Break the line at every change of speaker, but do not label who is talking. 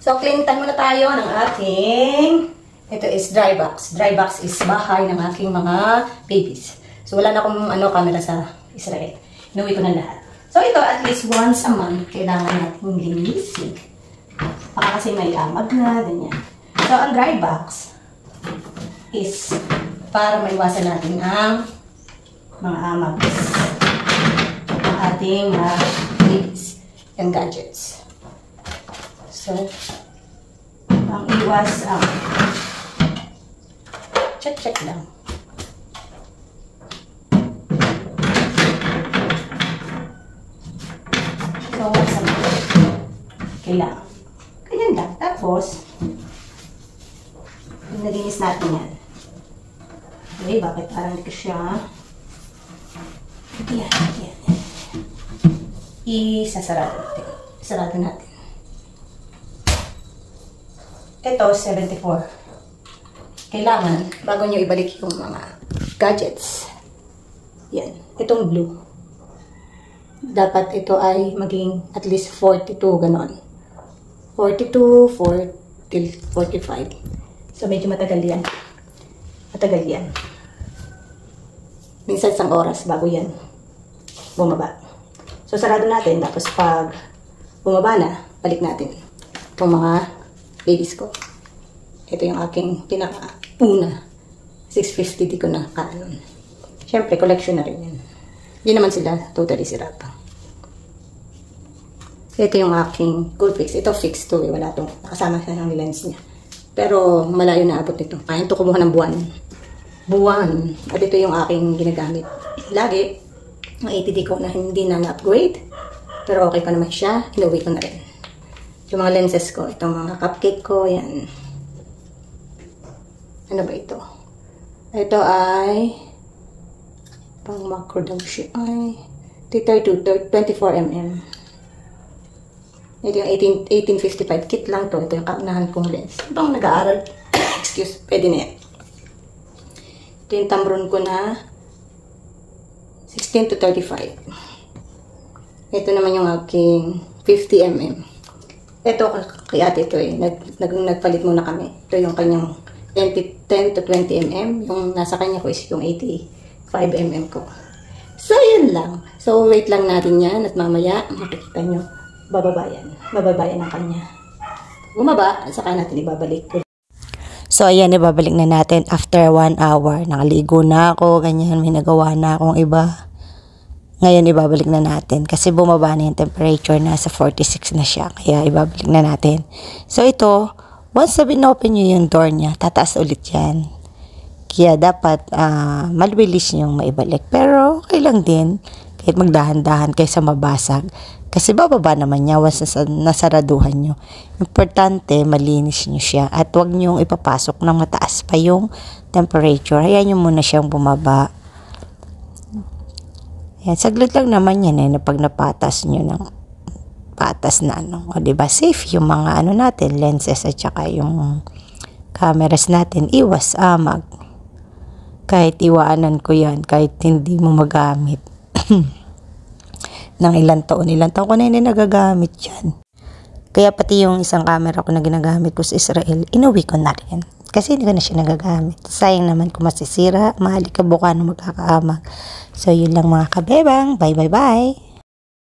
So, clean time muna tayo ng ating, ito is dry box. Dry box is bahay ng aking mga babies. So, wala na akong camera sa Israel. Inuwi ko na lahat. So, ito at least once a month, kailangan natin linisin. Baka kasi may amag na, ganyan. So, ang dry box is para maiwasan natin ang mga amag ng ating babies and gadgets. So, ang iwas ang check lang. So, once a month, kailangan. Ganyan lang. Tapos, nalinis natin yan. Okay, bakit parang dito siya? Yan. Isasarado natin. Sarado natin. Ito, 74. Kailangan, bago nyo ibalik yung mga gadgets. Yan. Itong blue. Dapat ito ay maging at least 42, ganon. 42, 45. So, medyo matagal yan. Minsan isang oras bago yan bumaba. So, sarado natin. Tapos, pag bumaba na, balik natin itong mga babies ko. Ito yung aking pinaka-una. 650 di ko na kaanon. Siyempre, collection na rin yan. Hindi naman sila totally sira pa. Ito yung aking gold fix. Ito fix to. Wala itong nakasama siya ng lens niya. Pero malayo na abot nito. Kaya ito kumuha ng buwan. At ito yung aking ginagamit. Lagi, ang 80D ko na hindi na na-upgrade. Pero okay pa naman siya. Inuwi ko na rin. Yung mga lenses ko, itong mga cupcake ko, yan. Ano ba ito? Ito ay pang macro daw siya. Ay, 24mm. Ito yung 1855 kit lang to. Ito yung kaunahan kong lens. Ibang nag-aaral. Excuse, pwede na yan. Ito yung Tamron ko na 16 to 35. Ito naman yung aking 50mm. Ito, kay ate ito eh. Nagpalit muna kami. Ito yung kanyang 10 to 20mm. Yung nasa kanya ko is yung 85mm ko. So, yun lang. So, wait lang natin yan. At mamaya, makikita nyo, bababayan ang kanya. Bumaba, saka natin ibabalik.
So, ayan, ibabalik na natin after 1 hour. Nakaligo na ako, ganyan, may nagawa na akong iba. Ngayon, ibabalik na natin kasi bumaba na yung temperature, nasa 46 na siya. Kaya, ibabalik na natin. So, ito, once na bin-open nyo yung door niya, tataas ulit yan. Kaya, dapat mabilis nyo maibalik. Pero, okay lang din, kahit magdahan-dahan kaysa mabasag. Kasi, bababa naman niya once nasaraduhan nyo. Importante, malinis nyo siya. At huwag nyo ipapasok ng mataas pa yung temperature. Hayaan nyo muna siyang bumaba. Yan, saglit lang naman yan na pag napatas nyo ng patas na o diba, safe yung mga natin, lenses at saka yung cameras natin, iwas amag. Kahit iwanan ko yan, kahit hindi mo magamit. Ng ilang taon ko na hindi nagagamit yan. Kaya pati yung isang camera ko na ginagamit ko sa Israel, inuwi ko na rin. Kasi hindi ko na siya nagagamit. Sayang naman kung masisira, mahali ka buka na magkakaamag. So, yun lang mga kabebang. Bye.